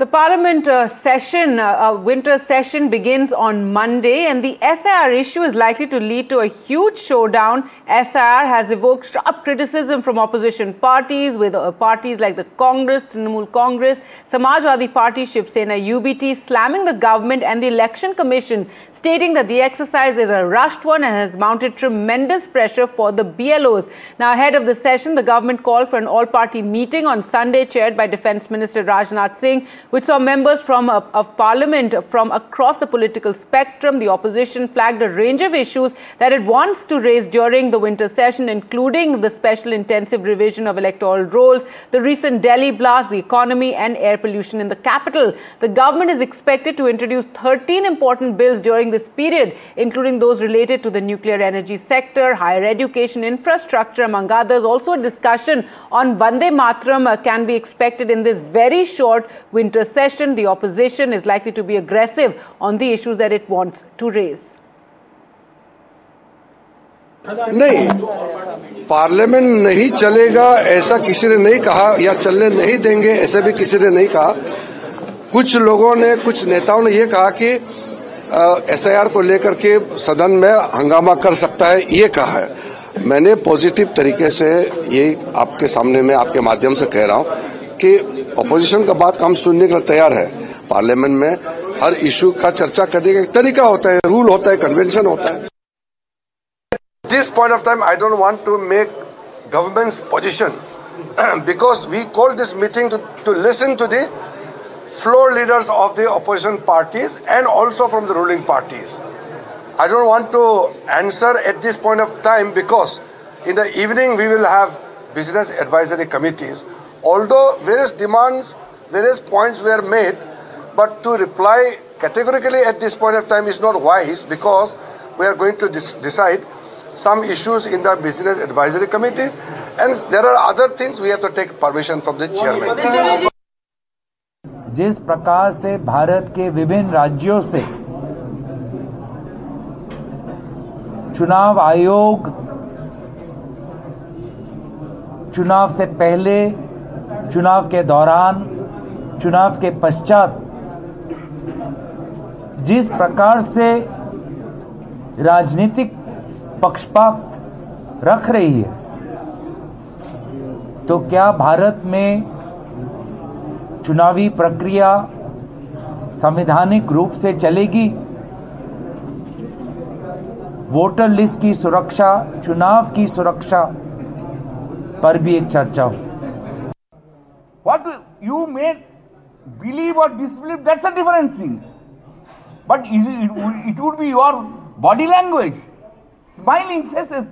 The Parliament winter session begins on Monday, and the SIR issue is likely to lead to a huge showdown. SIR has evoked sharp criticism from opposition parties, with parties like the Congress, Trinamool Congress, Samajwadi Party, Shiv Sena, UBT slamming the government and the Election Commission, stating that the exercise is a rushed one and has mounted tremendous pressure for the BLOs. Now, ahead of the session, the government called for an all-party meeting on Sunday, chaired by Defence Minister Rajnath Singh, which saw members of Parliament from across the political spectrum. The opposition flagged a range of issues that it wants to raise during the winter session, including the special intensive revision of electoral rolls, the recent Delhi blast, the economy and air pollution in the capital. The government is expected to introduce 13 important bills during this period, including those related to the nuclear energy sector, higher education, infrastructure, among others. Also, a discussion on Vande Mataram can be expected in this very short winter session. The opposition is likely to be aggressive on the issues that it wants to raise. नहीं, parliament नहीं चलेगा ऐसा किसी ने नहीं कहा, या चलने नहीं देंगे ऐसा भी किसी ने नहीं कहा। कुछ लोगों ने, कुछ नेताओं ने ये कहा कि SIR को लेकर के सदन में हंगामा कर सकता है, ये कहा है। मैंने पॉजिटिव तरीके से ये आपके सामने में आपके माध्यम से कह रहा हूं कि अपोजिशन का बात हम सुनने के लिए तैयार है। पार्लियामेंट में हर इशू का चर्चा करने का एक तरीका होता है, रूल होता है, कन्वेंशन होता है। This point of time, I don't want to make government's position because we called this meeting to listen to the floor leaders of the opposition parties and also from the ruling parties. I don't want to answer at this point of time because in the evening we will have business advisory committees. Although various demands, various points were made, but to reply categorically at this point of time is not wise because we are going to decide some issues in the business advisory committees, and there are other things we have to take permission from the chairman. जिस प्रकार से भारत के विभिन्न राज्यों से चुनाव आयोग चुनाव से पहले, चुनाव के दौरान, चुनाव के पश्चात जिस प्रकार से राजनीतिक पक्षपात रख रही है, तो क्या भारत में चुनावी प्रक्रिया संवैधानिक रूप से चलेगी? वोटर लिस्ट की सुरक्षा, चुनाव की सुरक्षा पर भी एक चर्चा हो। What you may believe or disbelieve, that's a different thing. But it would be your body language, smiling faces.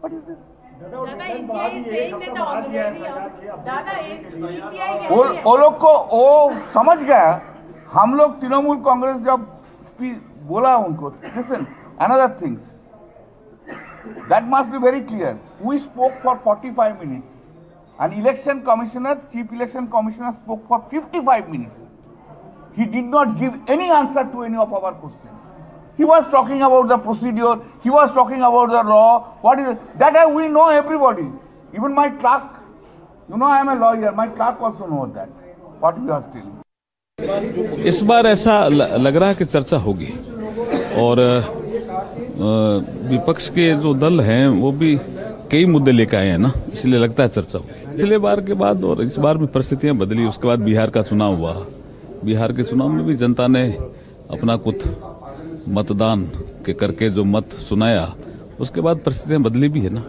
What is this? वो लोग को वो समझ गया। हम लोग तृणमूल कांग्रेस जब बोला उनको, listen, another things that must be very clear. We spoke for 45 minutes. An election commissioner, chief election commissioner, spoke for 55 minutes. He did not give any answer to any of our questions. He was talking about the procedure. He was talking about the law. What is it? That we know everybody. Even my clerk. You know I am a lawyer. My clerk also knows that. What you are telling. इस बार ऐसा लग रहा है कि चर्चा होगी और विपक्ष के जो दल हैं वो भी कई मुद्दे लेकर आए हैं ना, इसलिए लगता है चर्चा होगी। पिछले बार के बाद और इस बार भी परिस्थितियां बदली। उसके बाद बिहार का चुनाव हुआ। बिहार के चुनाव में भी जनता ने अपना कुछ मतदान के करके जो मत सुनाया, उसके बाद परिस्थितियां बदली भी है ना।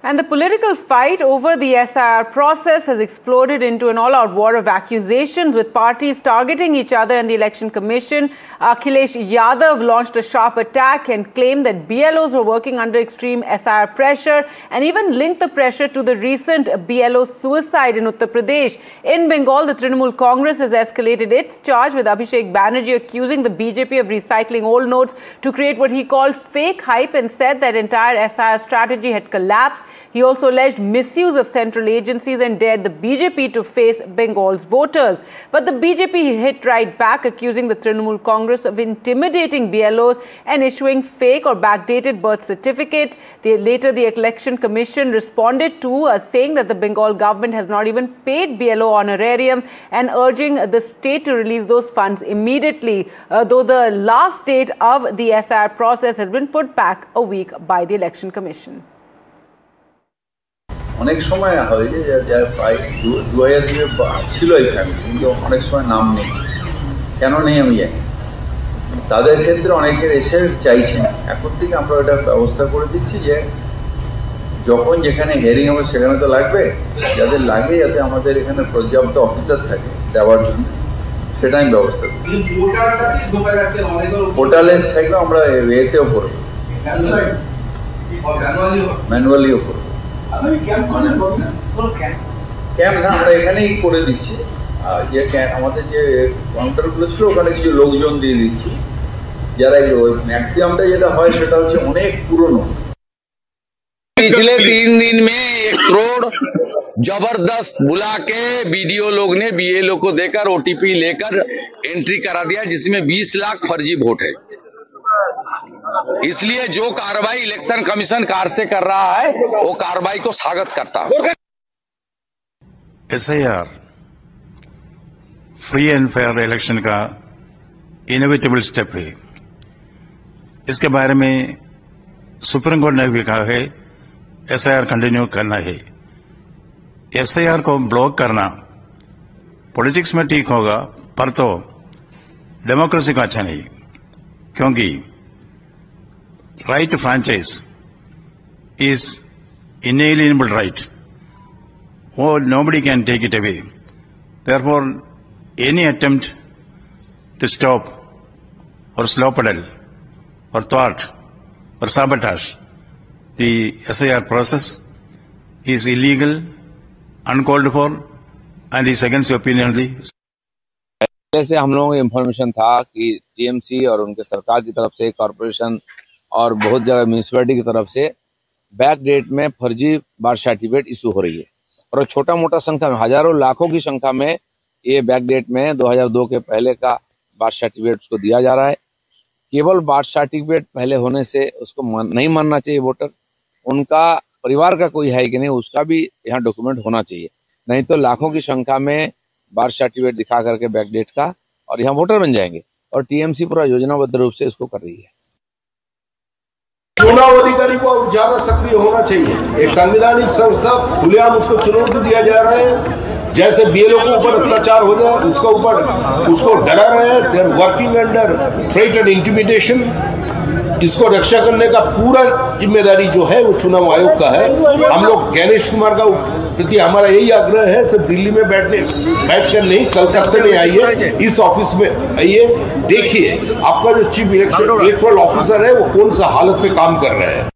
And the political fight over the SIR process has exploded into an all-out war of accusations, with parties targeting each other and the Election Commission. Akhilesh Yadav launched a sharp attack and claimed that BLOs were working under extreme SIR pressure, and even linked the pressure to the recent BLO suicide in Uttar Pradesh. In Bengal, the Trinamool Congress has escalated its charge, with Abhishek Banerjee accusing the BJP of recycling old notes to create what he called fake hype, and said that entire SIR strategy had collapsed. He also alleged misuse of central agencies and dared the BJP to face Bengal's voters. But the BJP hit right back, accusing the Trinamool Congress of intimidating BLOs and issuing fake or backdated birth certificates. Later, the Election Commission responded to saying that the Bengal government has not even paid BLO honorariums and urging the state to release those funds immediately, though the last date of the SIR process has been put back a week by the Election Commission. অনেক সময় হয় যে প্রায় 2002 ছিল এখানে, কিন্তু অনেক সময় নাম নেই, কেন নেই আমি জানি। তাদের ক্ষেত্রে অনেকের এসে চাইছেন, এখন থেকে আমরা এটা ব্যবস্থা করে দিচ্ছি যে যখন যেখানে হিয়ারিং হবে সেখানে তো লাগবে, যাদের লাগে যাতে আমাদের এখানে পর্যাপ্ত অফিসার থাকে দেওয়ার জন্য, সেটা আমি ব্যবস্থা করি। পোর্টালে থাকবে, আমরা এতেও করবো, ম্যানুয়ালিও করবো। ক্যাম্প না, আমরা এখানেই করে দিচ্ছি। যে আমাদের যে কাউন্টারগুলো ছিল ওখানে কিছু লোকজন দিয়ে দিচ্ছি, যারা ম্যাক্সিমামটা যেটা হয় সেটা হচ্ছে অনেক পুরনো। पिछले 3 दिन में 1 करोड़ जबरदस्त बुला के बीडीओ लोग ने बीएलओ को देकर ओटीपी लेकर एंट्री करा दिया, जिसमें 20 लाख फर्जी वोट है। इसलिए जो कार्रवाई इलेक्शन कमीशन कार से कर रहा है वो कार्रवाई को स्वागत करता हूं। SIR free and fair election का इनोवेटेबल स्टेप है। इसके बारे में सुप्रीम कोर्ट ने भी कहा है SIR कंटिन्यू करना है। SIR को ब्लॉक करना पॉलिटिक्स में ठीक होगा, पर तो डेमोक्रेसी का अच्छा नहीं, क्योंकि right to franchise is inalienable right, वो nobody can take it away. Therefore any attempt to stop or slow pedal or thwart or sabotage the SIR process is illegal, uncalled for, and is against the opinion of the। पहले से हम लोगों को information था कि TMC और उनके सरकार की तरफ से, कॉरपोरेशन और बहुत जगह म्यूनिसिपैलिटी की तरफ से बैक डेट में फर्जी बार्थ सर्टिफिकेट इशू हो रही है, और छोटा मोटा संख्या में, हजारों लाखों की संख्या में ये बैक डेट में 2002 के पहले का बार्थ सर्टिफिकेट उसको दिया जा रहा है। केवल बार्थ सर्टिफिकेट पहले होने से उसको नहीं मानना चाहिए वोटर, उनका परिवार का कोई है कि नहीं उसका भी यहाँ डॉक्यूमेंट होना चाहिए, नहीं तो लाखों की संख्या में बार्थ सर्टिफिकेट दिखा करके बैक डेट का और यहाँ वोटर बन जाएंगे। और टीएमसी पूरा योजनाबद्ध रूप से इसको कर रही है। चुनाव अधिकारी को ज्यादा सक्रिय होना चाहिए। एक संवैधानिक संस्था, खुलेआम उसको चुनौती दिया जा रहा है, जैसे बीएलओ के ऊपर अत्याचार हो जाए उसको डरा रहे हैं। They are working under threat and intimidation. इसको रक्षा करने का पूरा जिम्मेदारी जो है वो चुनाव आयोग का है। हम लोग गणेश कुमार का प्रति हमारा यही आग्रह है, सिर्फ दिल्ली में बैठकर नहीं, कलकत्ते में आइए, इस ऑफिस में आइए, देखिए आपका जो चीफ इलेक्टोरल ऑफिसर है वो कौन सा हालत में काम कर रहे हैं।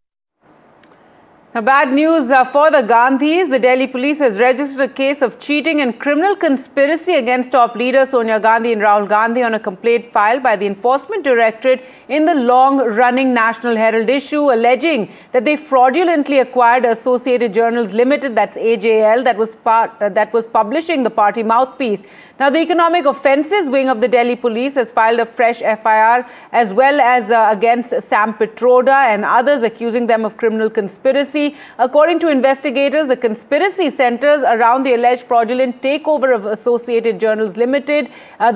Now, bad news for the Gandhis. The Delhi police has registered a case of cheating and criminal conspiracy against top leaders Sonia Gandhi and Rahul Gandhi on a complaint filed by the Enforcement Directorate in the long-running National Herald issue, alleging that they fraudulently acquired Associated Journals Limited, that's AJL, that was publishing the party mouthpiece. Now, the Economic Offences Wing of the Delhi Police has filed a fresh FIR as well as against Sam Pitroda and others, accusing them of criminal conspiracy. According to investigators, the conspiracy centers around the alleged fraudulent takeover of Associated Journals Limited,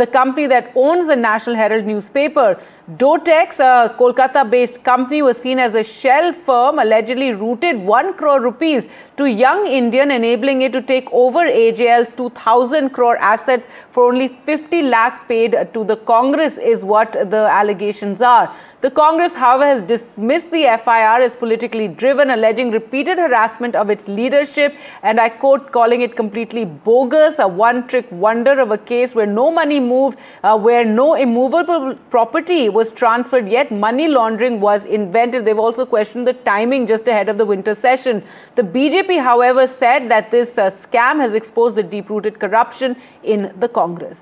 the company that owns the National Herald newspaper. Dotex, a Kolkata-based company, was seen as a shell firm, allegedly routed 1 crore rupees to Young Indian, enabling it to take over AJL's 2,000 crore assets for only 50 lakh paid to the Congress, is what the allegations are. The Congress, however, has dismissed the FIR as politically driven, alleging repeated harassment of its leadership, and I quote, calling it completely bogus, a one-trick wonder of a case where no money moved, where no immovable property was transferred, yet money laundering was invented. They've also questioned the timing just ahead of the winter session. The BJP, however, said that this scam has exposed the deep-rooted corruption in the Congress.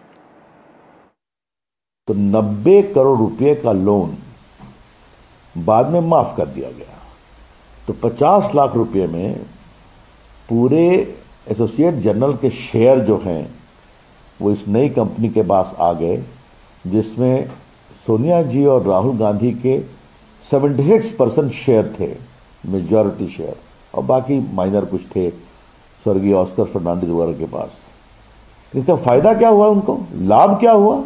तो 90 करोड़ रुपए का loan बाद में माफ कर दिया गया। तो 50 लाख रुपए में पूरे एसोसिएट जनरल के शेयर जो हैं वो इस नई कंपनी के पास आ गए, जिसमें सोनिया जी और राहुल गांधी के 76% शेयर थे, मेजॉरिटी शेयर, और बाकी माइनर कुछ थे स्वर्गीय ऑस्कर फर्नांडिस वगैरह के पास। इसका फायदा क्या हुआ उनको, लाभ क्या हुआ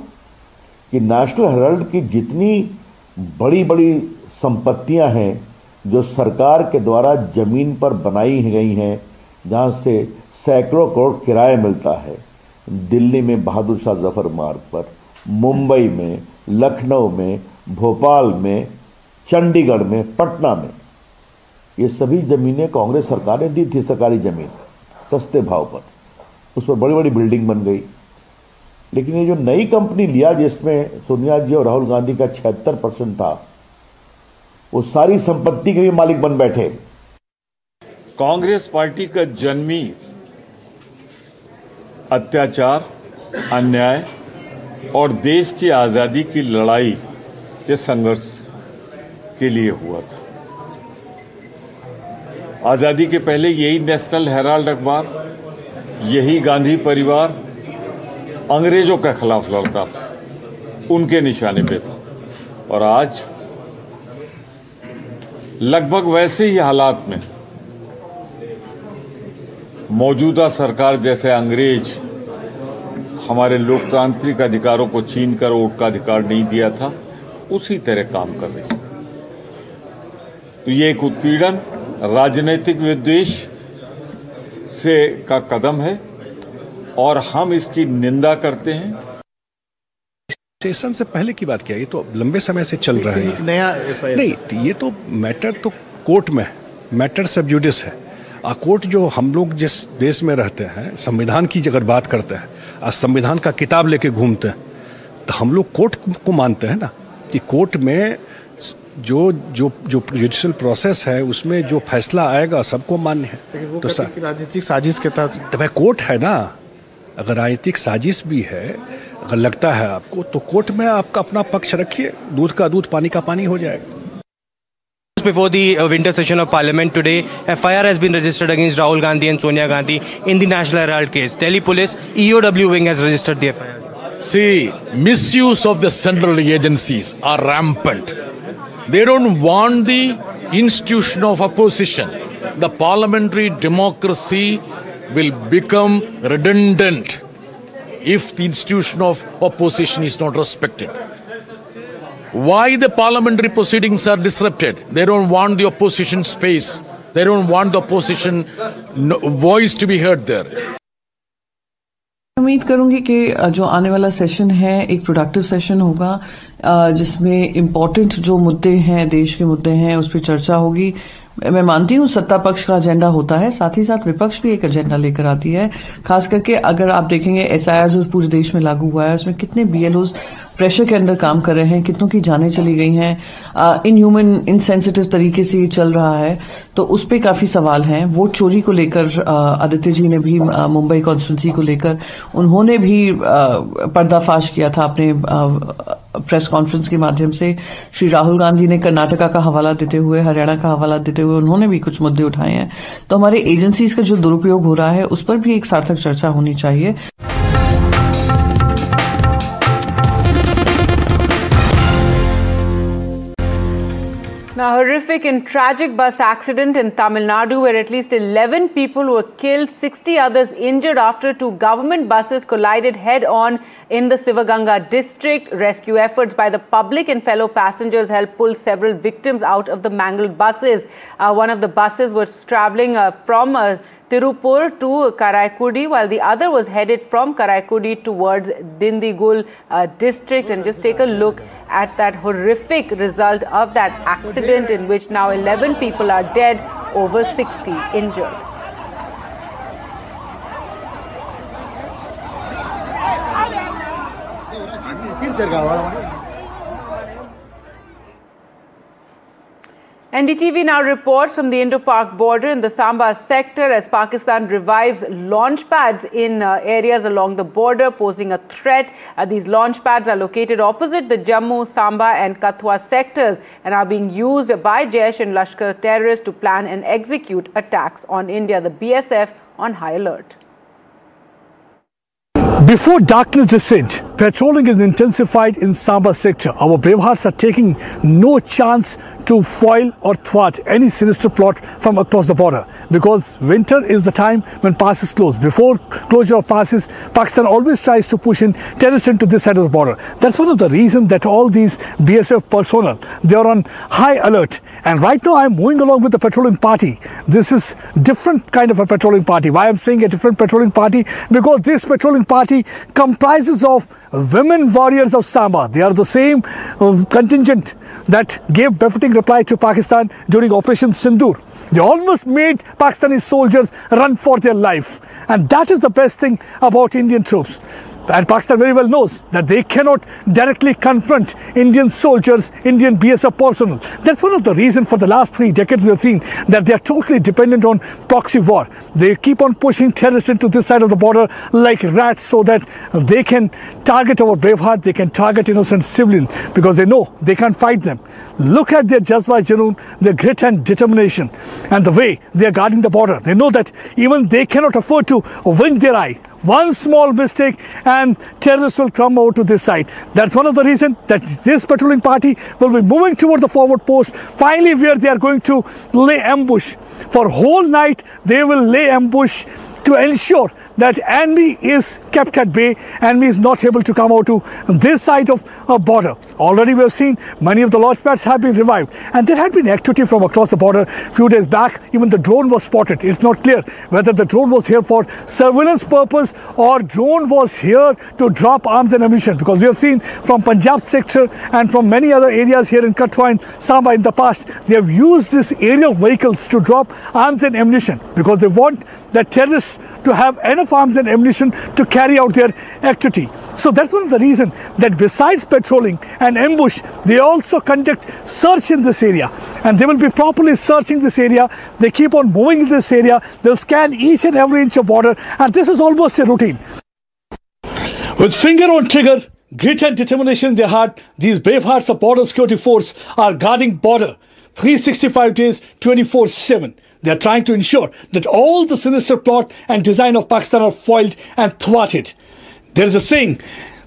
कि नेशनल हेराल्ड की जितनी बड़ी बड़ी संपत्तियां हैं जो सरकार के द्वारा जमीन पर बनाई गई हैं, जहां से सैकड़ों करोड़ किराया मिलता है, दिल्ली में बहादुर शाह जफर मार्ग पर, मुंबई में, लखनऊ में, भोपाल में, चंडीगढ़ में, पटना में, ये सभी जमीनें कांग्रेस सरकार ने दी थी, सरकारी जमीन सस्ते भाव पर, उस पर बड़ी बड़ी बिल्डिंग बन गई। लेकिन ये जो नई कंपनी लिया जिसमें सोनिया जी और राहुल गांधी का 76% था, वो सारी संपत्ति के भी मालिक बन बैठे। कांग्रेस पार्टी का जन्मी अत्याचार, अन्याय और देश की आजादी की लड़ाई के संघर्ष के लिए हुआ था। आजादी के पहले यही नेशनल हेराल्ड अखबार, यही गांधी परिवार अंग्रेजों के खिलाफ लड़ता था, उनके निशाने पे था। और आज लगभग वैसे ही हालात में मौजूदा सरकार जैसे अंग्रेज हमारे लोकतांत्रिक अधिकारों को छीनकर वोट का अधिकार नहीं दिया था, उसी तरह काम कर रही है। तो ये एक उत्पीड़न, राजनीतिक विद्वेष से का कदम है और हम इसकी निंदा करते हैं। सेशन से पहले की बात क्या, ये तो लंबे समय से चल रहा है। नया नहीं, ये तो मैटर तो कोर्ट में है, मैटर सब जुडिस है। कोर्ट जो हम लोग जिस देश में रहते हैं, संविधान की अगर बात करते हैं, आज संविधान का किताब लेके घूमते हैं, तो हम लोग कोर्ट को मानते हैं ना, कि कोर्ट में जो जुडिशियल प्रोसेस है उसमें जो फैसला आएगा सबको मान्य है। तो राजनीतिक साजिश के तहत तो भाई कोर्ट है ना, अगर राजनीतिक साजिश भी है, अगर लगता है आपको, तो कोर्ट में आपका अपना पक्ष रखिए, दूध का दूध पानी का पानी हो जाएगा। Before the winter session of Parliament today, FIR has been registered against Rahul Gandhi and Sonia Gandhi in the National Herald case. Delhi Police EOW wing has registered the FIR. See, misuse of the central agencies are rampant. They don't want the institution of opposition. The parliamentary democracy will become redundant if the institution of opposition is not respected. Why the parliamentary proceedings are disrupted? They don't want the opposition space. They don't want the opposition voice to be heard there. उम्मीद करूंगी कि जो आने वाला session है एक productive session होगा, जिसमें इम्पोर्टेंट जो मुद्दे हैं, देश के मुद्दे हैं, उस पर चर्चा होगी। मैं मानती हूँ सत्ता पक्ष का एजेंडा होता है, साथ ही साथ विपक्ष भी एक एजेंडा लेकर आती है। खास करके अगर आप देखेंगे SIR जो पूरे देश में लागू हुआ है, उसमें कितने BLOs प्रेशर के अंदर काम कर रहे हैं, कितनों की जानें चली गई हैं, इनह्यूमन, इनसेंसिटिव तरीके से ये चल रहा है, तो उस पर काफी सवाल हैं। वोट चोरी को लेकर आदित्य जी ने भी मुंबई कॉन्स्टिट्यूंसी को लेकर उन्होंने भी पर्दाफाश किया था अपने प्रेस कॉन्फ्रेंस के माध्यम से। श्री राहुल गांधी ने कर्नाटका का हवाला देते हुए, हरियाणा का हवाला देते हुए उन्होंने भी कुछ मुद्दे उठाए हैं। तो हमारे एजेंसीज का जो दुरुपयोग हो रहा है उस पर भी एक सार्थक चर्चा होनी चाहिए। Now, a horrific and tragic bus accident in Tamil Nadu where at least 11 people were killed, 60 others injured after two government buses collided head-on in the Sivaganga district. Rescue efforts by the public and fellow passengers helped pull several victims out of the mangled buses. One of the buses was travelling from Tirupur to Karaikudi, while the other was headed from Karaikudi towards Dindigul district. And just take a look at that horrific result of that accident, in which now 11 people are dead, over 60 injured. NDTV now reports from the Indo-Pak border in the Samba sector as Pakistan revives launch pads in areas along the border, posing a threat. These launch pads are located opposite the Jammu, Samba and Kathua sectors and are being used by Jaish and Lashkar terrorists to plan and execute attacks on India. The BSF on high alert. Before darkness descends, patrolling is intensified in Samba sector. Our bravehearts are taking no chance to foil or thwart any sinister plot from across the border, because winter is the time when passes close. Before closure of passes, Pakistan always tries to push in terrorists into this side of the border. That's one of the reasons that all these BSF personnel, they are on high alert. And right now I'm moving along with the patrolling party. This is different kind of a patrolling party. Why I'm saying a different patrolling party? Because this patrolling party comprises of women warriors of Samba. They are the same contingent that gave befitting reply to Pakistan during Operation Sindoor. They almost made Pakistani soldiers run for their life. And that is the best thing about Indian troops. And Pakistan very well knows that they cannot directly confront Indian soldiers, Indian BSF personnel. That's one of the reasons for the last 3 decades we have seen that they are totally dependent on proxy war. They keep on pushing terrorists into this side of the border like rats so that they can target our braveheart, they can target innocent civilians because they know they can't fight them. Look at their Jazba Junoon, their grit and determination and the way they are guarding the border. They know that even they cannot afford to wink their eye. One small mistake and terrorists will come over to this side. That's one of the reasons that this patrolling party will be moving toward the forward post, finally where they are going to lay ambush. For whole night they will lay ambush to ensure that enemy is kept at bay, enemy is not able to come out to this side of a border. Already we have seen many of the launch pads have been revived and there had been activity from across the border. Few days back even the drone was spotted. It's not clear whether the drone was here for surveillance purpose or drone was here to drop arms and ammunition, because we have seen from Punjab sector and from many other areas here in Kathua and Samba in the past, they have used these aerial vehicles to drop arms and ammunition because they want the terrorists to have enough arms and ammunition to carry out their activity. So that's one of the reasons that besides patrolling and ambush, they also conduct search in this area, and they will be properly searching this area. They keep on moving in this area. They'll scan each and every inch of border, and this is almost a routine. With finger on trigger, grit and determination in their heart, these brave hearts of border security force are guarding border 365 days, 24/7. They are trying to ensure that all the sinister plot and design of Pakistan are foiled and thwarted. There is a saying,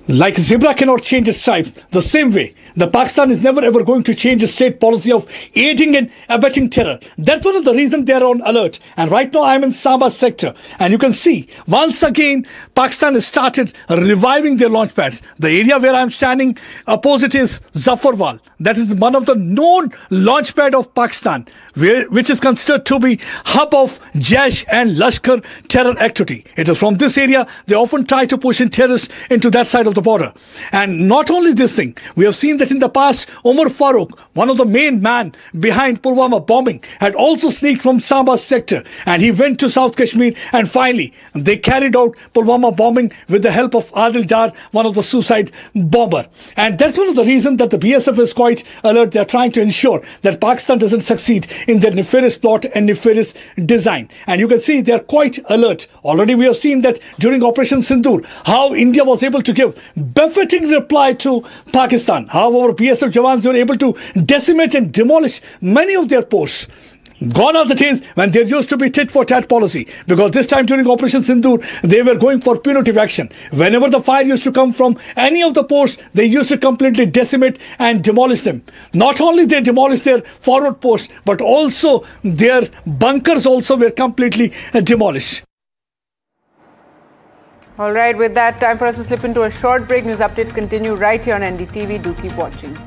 like a zebra cannot change its stripes, the same way, the Pakistan is never ever going to change its state policy of aiding and abetting terror. That's one of the reasons they are on alert. And right now I am in Samba sector. And you can see, once again, Pakistan has started reviving their launch pads. The area where I am standing opposite is Zafarwal. That is one of the known launch pad of Pakistan, which is considered to be hub of Jaish and Lashkar terror activity. It is from this area they often try to push in terrorists into that side of the border. And not only this thing, we have seen that in the past, Umar Farooq, one of the main man behind Pulwama bombing, had also sneaked from Samba sector and he went to South Kashmir, and finally they carried out Pulwama bombing with the help of Adil Dar, one of the suicide bomber. And that's one of the reasons that the BSF is quite alert. They are trying to ensure that Pakistan doesn't succeed in their nefarious plot and nefarious design. And you can see they are quite alert. Already we have seen that during Operation Sindoor, how India was able to give befitting reply to Pakistan, how our BSF Jawans were able to decimate and demolish many of their posts. Gone are the days when there used to be tit-for-tat policy, because this time during Operation Sindoor, they were going for punitive action. Whenever the fire used to come from any of the posts, they used to completely decimate and demolish them. Not only they demolished their forward posts, but also their bunkers also were completely demolished. All right, with that, time for us to slip into a short break. News updates continue right here on NDTV. Do keep watching.